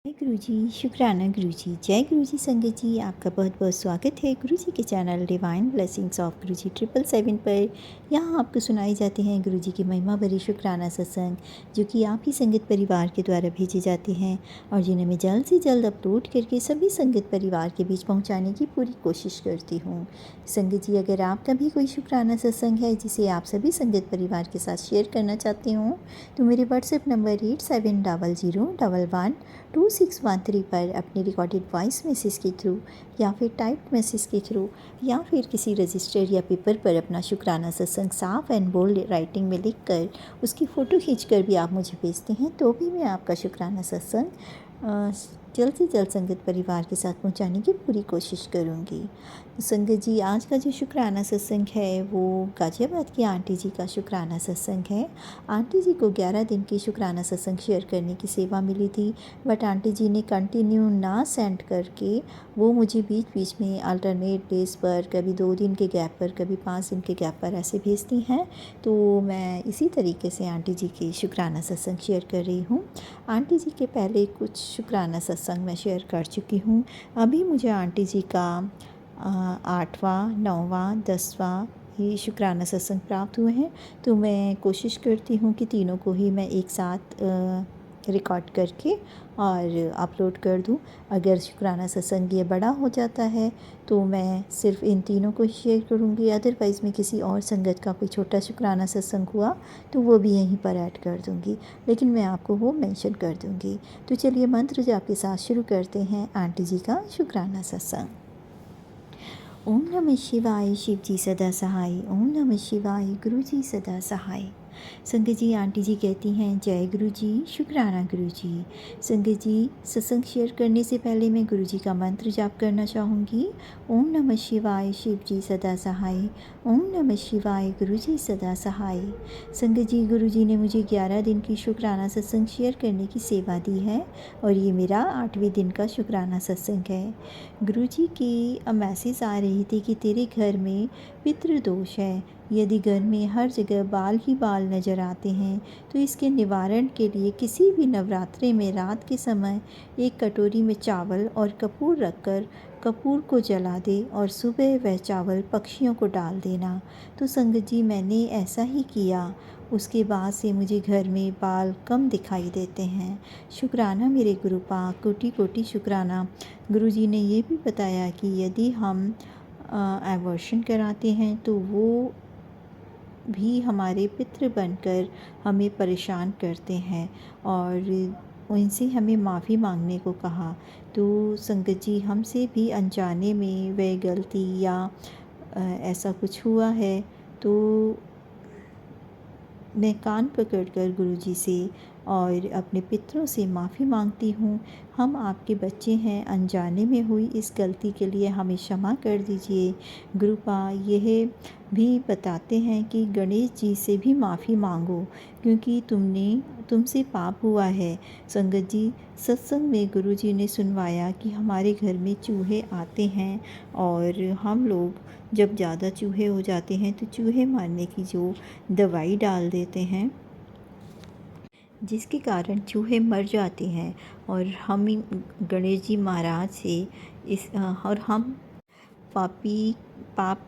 जय गुरु जी, शुक्राना गुरु जी। जय गुरु जी संगत जी, आपका बहुत बहुत स्वागत है गुरु जी के चैनल डिवाइन ब्लेसिंग्स ऑफ गुरु जी 777 पर। यहाँ आपको सुनाई जाते हैं गुरु जी की महिमा भरी शुक्राना सत्संग, जो कि आप ही संगत परिवार के द्वारा भेजे जाते हैं और जिन्हें मैं जल्द से जल्द अपलोड करके सभी संगत परिवार के बीच पहुँचाने की पूरी कोशिश करती हूँ। संगत जी, अगर आपका भी कोई शुक्राना सत्संग है जिसे आप सभी संगत परिवार के साथ शेयर करना चाहते हों, तो मेरे व्हाट्सएप नंबर 8700112613 पर अपनी रिकॉर्डेड वॉइस मैसेज के थ्रू या फिर टाइप्ड मैसेज के थ्रू या फिर किसी रजिस्टर या पेपर पर अपना शुक्राना सत्संग साफ एंड बोल्ड राइटिंग में लिखकर उसकी फ़ोटो खींचकर भी आप मुझे भेजते हैं, तो भी मैं आपका शुक्राना सत्संग जल्द से जल्द संगत परिवार के साथ पहुंचाने की पूरी कोशिश करूंगी। तो संगत जी, आज का जो शुक्राना सत्संग है वो गाज़ियाबाद की आंटी जी का शुक्राना सत्संग है। आंटी जी को 11 दिन की शुक्राना सत्संग शेयर करने की सेवा मिली थी, बट आंटी जी ने कंटिन्यू ना सेंड करके वो मुझे बीच बीच में अल्टरनेट डेज़ पर, कभी 2 दिन के गैप पर, कभी 5 दिन के गैप पर ऐसे भेजती हैं। तो मैं इसी तरीके से आंटी जी की शुक्राना सत्संग शेयर कर रही हूँ। आंटी जी के पहले कुछ शुक्राना सत्संग मैं शेयर कर चुकी हूँ। अभी मुझे आंटी जी का 8वां, 9वां, 10वां ये शुक्राना सत्संग प्राप्त हुए हैं। तो मैं कोशिश करती हूँ कि तीनों को ही मैं एक साथ रिकॉर्ड करके और अपलोड कर दूँ। अगर शुक्राना सत्संग ये बड़ा हो जाता है तो मैं सिर्फ इन तीनों को ही शेयर करूँगी, अदरवाइज़ में किसी और संगत का कोई छोटा शुक्राना सत्संग हुआ तो वो भी यहीं पर ऐड कर दूँगी, लेकिन मैं आपको वो मेंशन कर दूँगी। तो चलिए मंत्र जाप के साथ शुरू करते हैं आंटी जी का शुक्राना सत्संग। ओम नमः शिवाय, शिव जी सदा सहाय। ओम नमः शिवाय, गुरु जी सदा सहाय। संगत जी, आंटी जी कहती हैं जय गुरु जी, शुक्राना गुरु जी। संगत जी, सत्संग शेयर करने से पहले मैं गुरु जी का मंत्र जाप करना चाहूँगी। ओम नमः शिवाय, शिव जी सदा सहाय। ओम नमः शिवाय, गुरु जी सदा सहाय। संगत जी, गुरु जी ने मुझे 11 दिन की शुक्राना सत्संग शेयर करने की सेवा दी है और ये मेरा 8वें दिन का शुक्राना सत्संग है। गुरु जी की मैसेज आ रही थी कि तेरे घर में पितृदोष है। यदि घर में हर जगह बाल ही बाल नज़र आते हैं तो इसके निवारण के लिए किसी भी नवरात्रे में रात के समय एक कटोरी में चावल और कपूर रखकर कपूर को जला दे और सुबह वह चावल पक्षियों को डाल देना। तो संगत जी, मैंने ऐसा ही किया। उसके बाद से मुझे घर में बाल कम दिखाई देते हैं। शुक्राना मेरे गुरु पाक, कोटि कोटि शुक्राना। गुरु जी ने ये भी बताया कि यदि हम एवर्शन कराते हैं तो वो भी हमारे पितृ बनकर हमें परेशान करते हैं और उनसे हमें माफ़ी मांगने को कहा। तो संगत जी, हमसे भी अनजाने में वह गलती या ऐसा कुछ हुआ है तो मैं कान पकड़कर गुरुजी से और अपने पितरों से माफ़ी मांगती हूँ। हम आपके बच्चे हैं, अनजाने में हुई इस गलती के लिए हमें क्षमा कर दीजिए। गुरुपा यह भी बताते हैं कि गणेश जी से भी माफ़ी मांगो क्योंकि तुमसे पाप हुआ है। संगत जी, सत्संग में गुरुजी ने सुनवाया कि हमारे घर में चूहे आते हैं और हम लोग जब ज़्यादा चूहे हो जाते हैं तो चूहे मारने की जो दवाई डाल देते हैं, जिसके कारण चूहे मर जाते हैं और हम गणेश जी महाराज से और हम पाप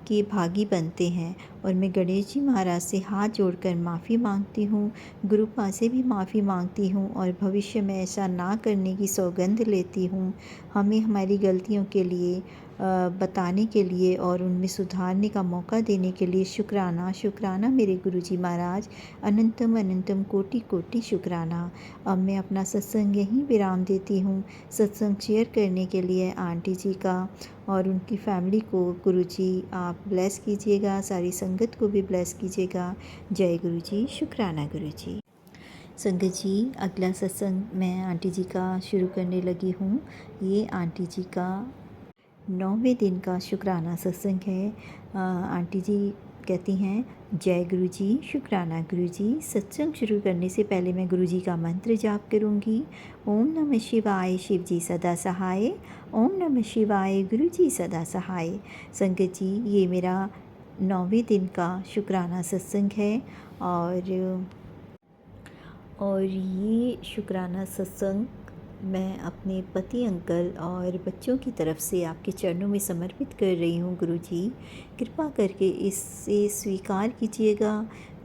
के भागी बनते हैं। और मैं गणेश जी महाराज से हाथ जोड़कर माफ़ी मांगती हूँ, गुरुपा से भी माफ़ी मांगती हूँ और भविष्य में ऐसा ना करने की सौगंध लेती हूँ। हमें हमारी गलतियों के लिए बताने के लिए और उनमें सुधारने का मौका देने के लिए शुक्राना। शुक्राना मेरे गुरुजी महाराज, अनंतम अनंतम कोटि कोटि शुक्राना। अब मैं अपना सत्संग यहीं विराम देती हूँ। सत्संग शेयर करने के लिए आंटी जी का और उनकी फैमिली को गुरुजी आप ब्लेस कीजिएगा, सारी संगत को भी ब्लेस कीजिएगा। जय गुरुजी, शुक्राना गुरुजी। संगत जी, अगला सत्संग मैं आंटी जी का शुरू करने लगी हूँ। ये आंटी जी का 9वें दिन का शुक्राना सत्संग है। आंटी जी कहती हैं जय गुरु जी, शुक्राना गुरु जी। सत्संग शुरू करने से पहले मैं गुरु जी का मंत्र जाप करूँगी। ओम नमः शिवाय, शिव जी सदा सहाय। ओम नमः शिवाय, गुरु जी सदा सहाय। संगत जी, ये मेरा 9वें दिन का शुक्राना सत्संग है और ये शुक्राना सत्संग मैं अपने पति अंकल और बच्चों की तरफ से आपके चरणों में समर्पित कर रही हूँ गुरुजी। कृपा करके इसे स्वीकार कीजिएगा।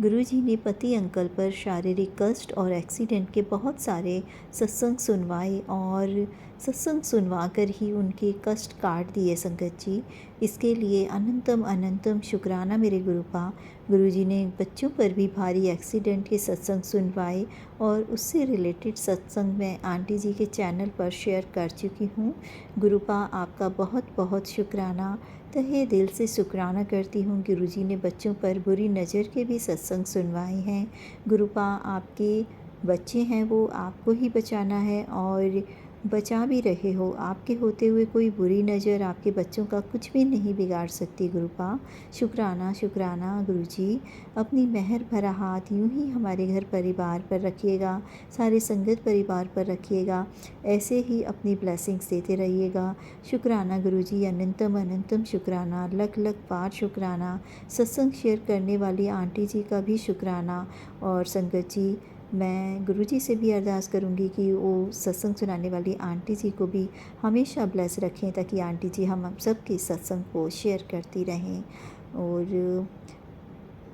गुरुजी ने पति अंकल पर शारीरिक कष्ट और एक्सीडेंट के बहुत सारे सत्संग सुनवाए और सत्संग सुनवा कर ही उनके कष्ट काट दिए संगत जी। इसके लिए अनंतम अनंतम शुक्राना मेरे गुरुपा। गुरुजी ने बच्चों पर भी भारी एक्सीडेंट के सत्संग सुनवाए और उससे रिलेटेड सत्संग मैं आंटी जी के चैनल पर शेयर कर चुकी हूँ। गुरुपा आपका बहुत बहुत शुक्राना, तहे दिल से शुक्राना करती हूँ। गुरुजी ने बच्चों पर बुरी नज़र के भी सत्संग सुनवाए हैं। गुरुपा आपके बच्चे हैं वो आपको ही बचाना है और बचा भी रहे हो। आपके होते हुए कोई बुरी नज़र आपके बच्चों का कुछ भी नहीं बिगाड़ सकती गुरुपा। शुक्राना शुक्राना गुरुजी। अपनी मेहर भरा हाथ यूं ही हमारे घर परिवार पर रखिएगा, सारे संगत परिवार पर रखिएगा, ऐसे ही अपनी ब्लेसिंग्स देते रहिएगा। शुक्राना गुरुजी, अनंतम अनंतम शुक्राना, लख लख बार शुक्राना। सत्संग शेयर करने वाली आंटी जी का भी शुक्राना। और संगत जी, मैं गुरुजी से भी अरदास करूंगी कि वो सत्संग सुनाने वाली आंटी जी को भी हमेशा ब्लेस रखें, ताकि आंटी जी हम सबके सत्संग को शेयर करती रहें। और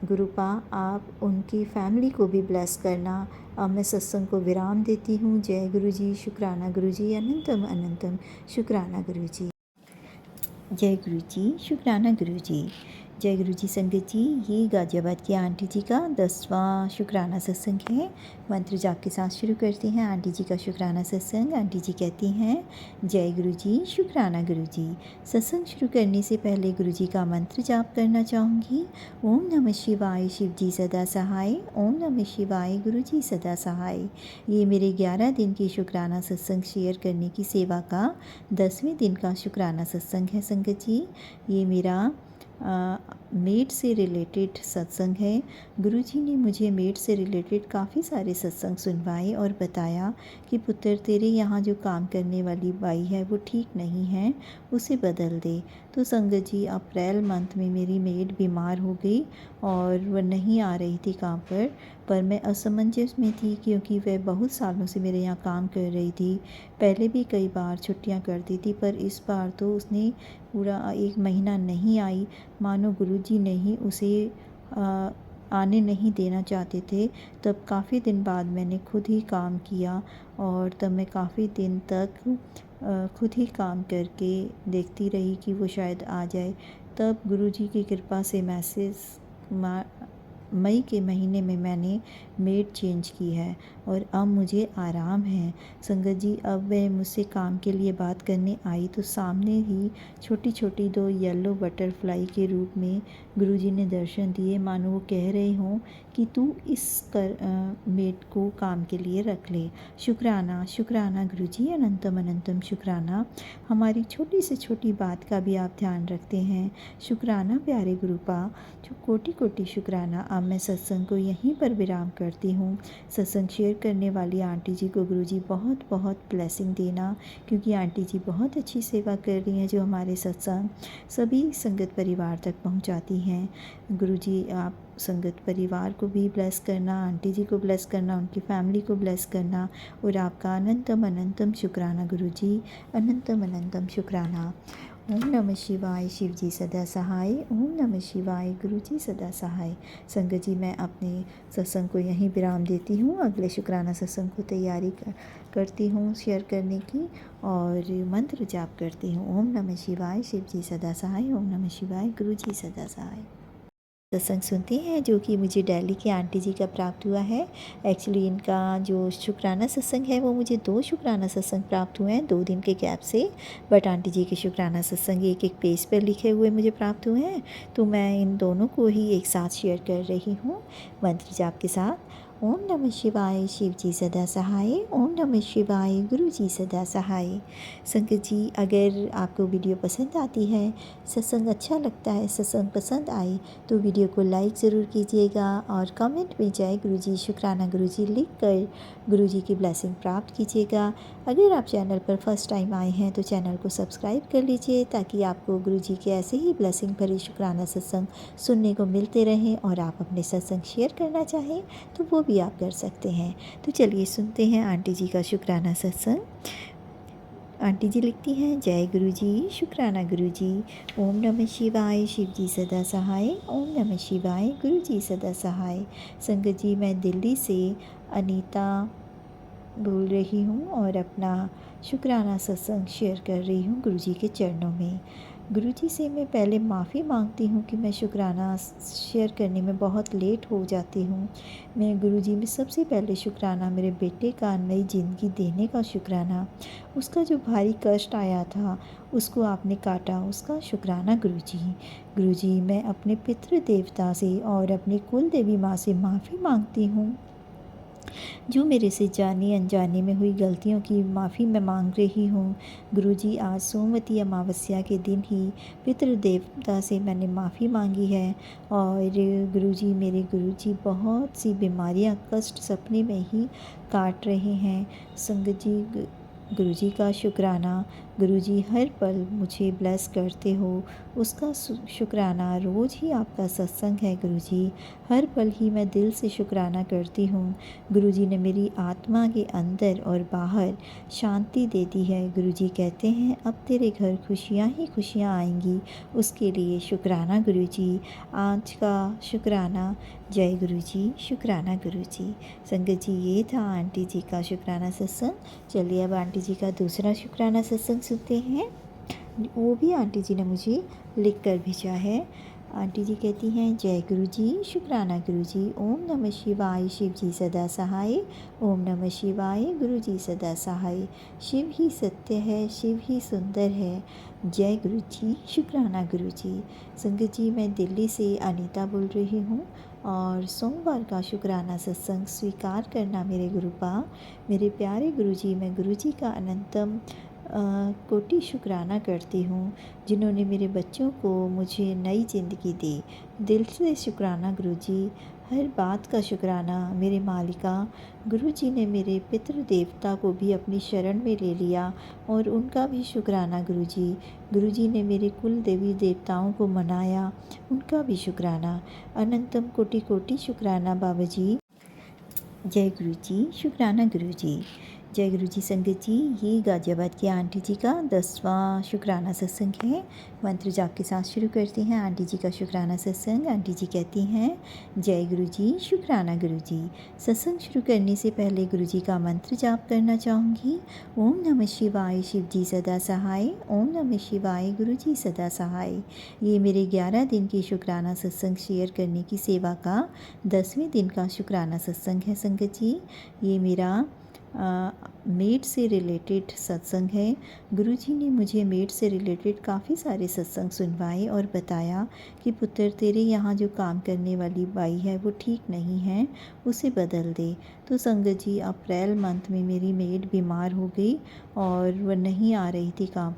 गुरुपा आप उनकी फैमिली को भी ब्लेस करना। अब मैं सत्संग को विराम देती हूँ। जय गुरुजी, शुक्राना गुरुजी, अनंतम अनंतम शुक्राना गुरुजी। जय गुरुजी, शुक्राना गुरुजी। जय गुरुजी संगत जी, ये गाज़ियाबाद की आंटी जी का 10वां शुक्राना सत्संग है। मंत्र जाप के साथ शुरू करते हैं आंटी जी का शुक्राना सत्संग। आंटी जी कहती हैं, जय गुरुजी, शुक्राना गुरुजी। सत्संग शुरू करने से पहले गुरुजी का मंत्र जाप करना चाहूँगी। ओम नमः शिवाय, शिव जी सदा सहाय। ओम नमः शिवाय, गुरुजी सदा सहाय। ये मेरे 11 दिन की शुक्राना सत्संग शेयर करने की सेवा का 10वें दिन का शुक्राना सत्संग है संगत जी। ये मेरा मेड से रिलेटेड सत्संग है। गुरुजी ने मुझे मेड से रिलेटेड काफ़ी सारे सत्संग सुनवाए और बताया कि पुत्र तेरे यहाँ जो काम करने वाली बाई है वो ठीक नहीं है, उसे बदल दे। तो संगत जी, अप्रैल मंथ में मेरी मेड बीमार हो गई और वह नहीं आ रही थी काम पर मैं असमंजस में थी, क्योंकि वह बहुत सालों से मेरे यहाँ काम कर रही थी। पहले भी कई बार छुट्टियाँ करती थी, पर इस बार तो उसने पूरा 1 महीना नहीं आई। मानो गुरुजी ने ही उसे आने नहीं देना चाहते थे। तब काफ़ी दिन बाद मैंने खुद ही काम किया और तब मैं काफ़ी दिन तक खुद ही काम करके देखती रही कि वो शायद आ जाए। तब गुरुजी की कृपा से मई के महीने में मैंने मेड चेंज की है और अब मुझे आराम है। संगत जी, अब वह मुझसे काम के लिए बात करने आई तो सामने ही छोटी छोटी 2 येलो बटरफ्लाई के रूप में गुरुजी ने दर्शन दिए, मानो वो कह रहे हों कि तू इस मेड को काम के लिए रख ले। शुक्राना शुक्राना गुरुजी, अनंतम अनंतम शुक्राना। हमारी छोटी से छोटी बात का भी आप ध्यान रखते हैं। शुक्राना प्यारे गुरुपा, जो कोटि कोटि शुक्राना। अब मैं सत्संग को यहीं पर विराम करती हूँ। सत्संग शेयर करने वाली आंटी जी को गुरुजी बहुत बहुत ब्लेसिंग देना, क्योंकि आंटी जी बहुत अच्छी सेवा कर रही हैं, जो हमारे सत्संग सभी संगत परिवार तक पहुँचाती हैं। गुरुजी आप संगत परिवार को भी ब्लेस करना, आंटी जी को ब्लेस करना, उनकी फैमिली को ब्लेस करना और आपका अनंतम अनंतम शुक्राना गुरुजी, अनंतम अनंतम शुक्राना। ओम नमः शिवाय, शिव जी सदा सहाय। ओम नमः शिवाय, गुरु जी सदा सहाय। संगत जी, मैं अपने सत्संग को यहीं विराम देती हूँ। अगले शुक्राना सत्संग को तैयारी करती हूँ शेयर करने की और मंत्र जाप करती हूँ। ओम नमः शिवाय, शिव जी सदा सहाय। ओम नमः शिवाय, गुरु जी सदा सहाय। सत्संग सुनते हैं जो कि मुझे दिल्ली की आंटी जी का प्राप्त हुआ है। एक्चुअली इनका जो शुक्राना सत्संग है वो मुझे 2 शुक्राना सत्संग प्राप्त हुए हैं 2 दिन के गैप से, बट आंटी जी के शुक्राना सत्संग एक एक पेज पर लिखे हुए मुझे प्राप्त हुए हैं, तो मैं इन दोनों को ही एक साथ शेयर कर रही हूँ मंत्र जाप के साथ। ओम नमः शिवाय, शिव जी सदा सहाय। ओम नमः शिवाय, गुरु जी सदा सहाय। संगत जी, अगर आपको वीडियो पसंद आती है, सत्संग अच्छा लगता है, सत्संग पसंद आए तो वीडियो को लाइक ज़रूर कीजिएगा और कमेंट में जय गुरुजी, शुक्राना गुरुजी लिख कर गुरुजी की ब्लेसिंग प्राप्त कीजिएगा। अगर आप चैनल पर फर्स्ट टाइम आए हैं तो चैनल को सब्सक्राइब कर लीजिए, ताकि आपको गुरुजी के ऐसे ही ब्लेसिंग भरी शुक्राना सत्संग सुनने को मिलते रहें और आप अपने सत्संग शेयर करना चाहें तो वो भी आप कर सकते हैं। तो चलिए सुनते हैं आंटी जी का शुक्राना सत्संग। आंटी जी लिखती हैं, जय गुरु जी, शुक्राना गुरु जी। ओम नमः शिवाय, शिव जी सदा सहाय। ओम नमः शिवाय, गुरु जी सदा सहाय। संगत जी, मैं दिल्ली से अनीता बोल रही हूँ और अपना शुक्राना सत्संग शेयर कर रही हूँ गुरु जी के चरणों में। गुरु जी से मैं पहले माफ़ी मांगती हूँ कि मैं शुक्राना शेयर करने में बहुत लेट हो जाती हूँ। मैं गुरु जी में सबसे पहले शुक्राना मेरे बेटे का नई ज़िंदगी देने का शुक्राना, उसका जो भारी कष्ट आया था उसको आपने काटा, उसका शुक्राना गुरु जी। गुरु जी, मैं अपने पितृ देवता से और अपनी कुल देवी माँ से माफ़ी मांगती हूँ। जो मेरे से जाने अनजाने में हुई गलतियों की माफ़ी मैं मांग रही हूँ। गुरुजी, आज सोमवती अमावस्या के दिन ही पितृदेवता से मैंने माफ़ी मांगी है। और गुरुजी, मेरे गुरुजी बहुत सी बीमारियाँ, कष्ट सपने में ही काट रहे हैं। संगत जी, गुरुजी का शुक्राना। गुरुजी हर पल मुझे ब्लेस करते हो, उसका शुक्राना। रोज़ ही आपका सत्संग है गुरुजी, हर पल ही मैं दिल से शुक्राना करती हूँ। गुरुजी ने मेरी आत्मा के अंदर और बाहर शांति दे दी है। गुरुजी कहते हैं, अब तेरे घर खुशियाँ ही खुशियाँ आएंगी, उसके लिए शुक्राना गुरुजी। आज का शुक्राना। जय गुरुजी, शुक्राना गुरुजी। संगत जी, ये था आंटी जी का शुक्राना सत्संग। चलिए अब आंटी जी का दूसरा शुक्राना सत्संग सुनते हैं। वो भी आंटी जी ने मुझे लिख कर भेजा है। आंटी जी कहती हैं, जय गुरु जी, शुक्राना गुरु जी। ओम नमः शिवाय, शिव जी सदा सहाय। ओम नमः शिवाय, गुरु जी सदा सहाय। शिव ही सत्य है, शिव ही सुंदर है। जय गुरु जी, शुक्राना गुरु जी। संगत जी, मैं दिल्ली से अनीता बोल रही हूँ और सोमवार का शुक्राना सत्संग स्वीकार करना मेरे गुरुपा। मेरे प्यारे गुरु जी, मैं गुरु जी का अनंतम कोटि शुक्राना करती हूँ, जिन्होंने मेरे बच्चों को मुझे नई ज़िंदगी दी। दिल से शुक्राना गुरुजी, हर बात का शुक्राना। मेरे मालिका गुरुजी ने मेरे पितृ देवता को भी अपनी शरण में ले लिया और उनका भी शुक्राना गुरुजी। गुरुजी ने मेरे कुल देवी देवताओं को मनाया, उनका भी शुक्राना। अनंतम कोटि कोटि शुक्राना बाबा जी। जय गुरु जी, शुक्राना गुरु जी। जय गुरु जी। संगत जी, ये गाज़ियाबाद की आंटी जी का 10वां शुक्राना सत्संग है। मंत्र जाप के साथ शुरू करते हैं आंटी जी का शुक्राना सत्संग। आंटी जी कहती हैं, जय गुरु जी, शुक्राना गुरु जी। सत्संग शुरू करने से पहले गुरु जी का मंत्र जाप करना चाहूँगी। ओम नमः शिवाय, शिव जी सदा सहाय। ओम नमः शिवाय, गुरु जी सदा सहाय। ये मेरे 11 दिन की शुक्राना सत्संग शेयर करने की सेवा का 10वें दिन का शुक्राना सत्संग है। संगत जी, ये मेरा मेड से रिलेटेड सत्संग है। गुरुजी ने मुझे मेड से रिलेटेड काफ़ी सारे सत्संग सुनवाए और बताया कि पुत्र, तेरे यहाँ जो काम करने वाली बाई है वो ठीक नहीं है, उसे बदल दे। तो संगत जी, अप्रैल मंथ में मेरी मेड बीमार हो गई और वह नहीं आ रही थी काम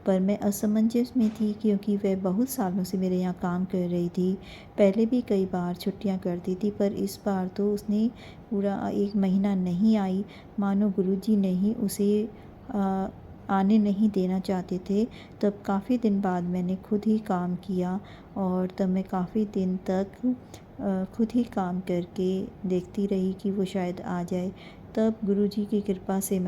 पर मैं असमंजस में थी, क्योंकि वह बहुत सालों से मेरे यहाँ काम कर रही थी। पहले भी कई बार छुट्टियाँ करती थी, पर इस बार तो उसने पूरा 1 महीना नहीं आई। मानो गुरुजी ने ही उसे आने नहीं देना चाहते थे। तब काफ़ी दिन बाद मैंने खुद ही काम किया और तब मैं काफ़ी दिन तक खुद ही काम करके देखती रही कि वो शायद आ जाए। तब गुरुजी की कृपा से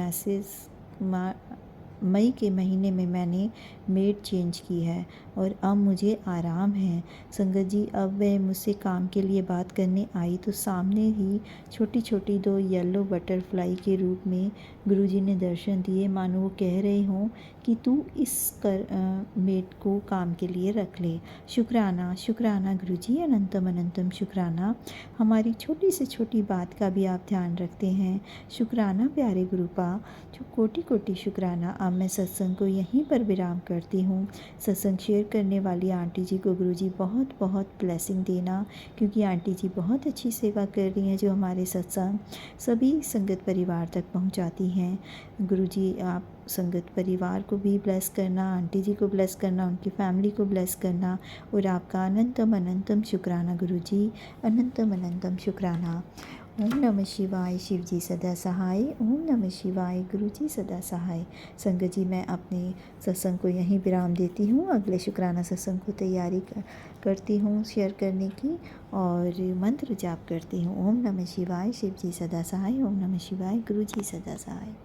मई के महीने में मैंने मेड चेंज की है और अब मुझे आराम है। संगत जी, अब वह मुझसे काम के लिए बात करने आई तो सामने ही छोटी छोटी 2 येलो बटरफ्लाई के रूप में गुरुजी ने दर्शन दिए, मानो वो कह रहे हों कि तू इस मेड को काम के लिए रख ले। शुक्राना, शुक्राना गुरुजी, अनंतम अनंतम शुक्राना। हमारी छोटी से छोटी बात का भी आप ध्यान रखते हैं। शुक्राना प्यारे गुरुपा, जो कोटि कोटि शुक्राना। अब मैं सत्संग को यहीं पर विराम करती हूँ। सत्संग शेयर करने वाली आंटी जी को गुरुजी बहुत बहुत ब्लेसिंग देना, क्योंकि आंटी जी बहुत अच्छी सेवा कर रही हैं, जो हमारे सत्संग सभी संगत परिवार तक पहुँचाती हैं। गुरुजी, आप संगत परिवार को भी ब्लेस करना, आंटी जी को ब्लेस करना, उनकी फैमिली को ब्लेस करना और आपका अनंतम अनंतम शुक्राना गुरुजी, अनंतम अनंतम शुक्राना। ओम नमः शिवाय, शिव जी सदा सहाय। ओम नमः शिवाय, गुरु जी सदा सहाय। संगत जी, मैं अपने सत्संग को यहीं विराम देती हूँ। अगले शुक्राना सत्संग को तैयारी करती हूँ शेयर करने की, और मंत्र जाप करती हूँ। ओम नमः शिवाय, शिव जी सदा सहाय। ओम नमः शिवाय, गुरु जी सदा सहाय।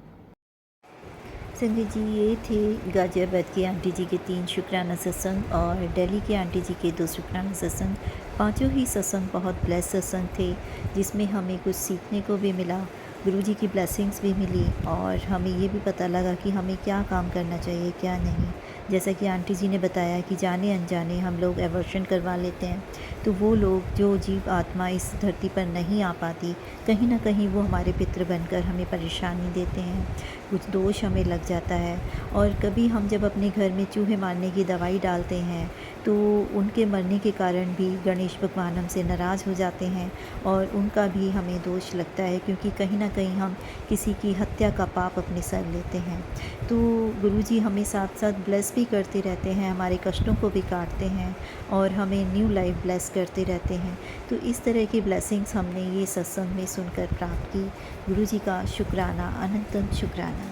संगत जी, ये थे गाज़ियाबाद की आंटी जी के 3 शुक्राना सत्संग और दिल्ली के आंटी जी के 2 शुक्राना सत्संग। पांचों ही सत्संग बहुत ब्लेस सत्संग थे, जिसमें हमें कुछ सीखने को भी मिला, गुरुजी की ब्लेसिंग्स भी मिली, और हमें ये भी पता लगा कि हमें क्या काम करना चाहिए, क्या नहीं। जैसा कि आंटी जी ने बताया कि जाने अनजाने हम लोग एवर्शन करवा लेते हैं, तो वो लोग जो जीव आत्मा इस धरती पर नहीं आ पाती, कहीं ना कहीं वो हमारे पितृ बनकर हमें परेशानी देते हैं, कुछ दोष हमें लग जाता है। और कभी हम जब अपने घर में चूहे मारने की दवाई डालते हैं, तो उनके मरने के कारण भी गणेश भगवान हमसे नाराज़ हो जाते हैं, और उनका भी हमें दोष लगता है, क्योंकि कहीं ना कहीं हम किसी की हत्या का पाप अपने सर लेते हैं। तो गुरुजी हमें साथ साथ ब्लेस भी करते रहते हैं, हमारे कष्टों को भी काटते हैं, और हमें न्यू लाइफ ब्लेस करते रहते हैं। तो इस तरह की ब्लेसिंग्स हमने ये सत्संग में सुनकर प्राप्त की। गुरुजी का शुक्राना, अनंतम शुक्राना।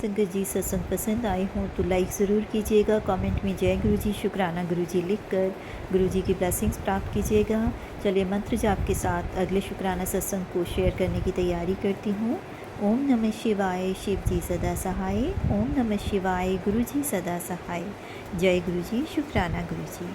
संगत जी, सत्संग पसंद आए हों तो लाइक ज़रूर कीजिएगा, कमेंट में जय गुरुजी, शुक्राना गुरुजी लिखकर गुरुजी की ब्लेसिंग्स प्राप्त कीजिएगा। चलिए मंत्र जाप के साथ अगले शुक्राना सत्संग को शेयर करने की तैयारी करती हूँ। ओम नमः शिवाय, शिव जी सदा सहाय। ओम नमः शिवाय, गुरुजी सदा सहाय। जय गुरुजी, शुक्राना गुरुजी।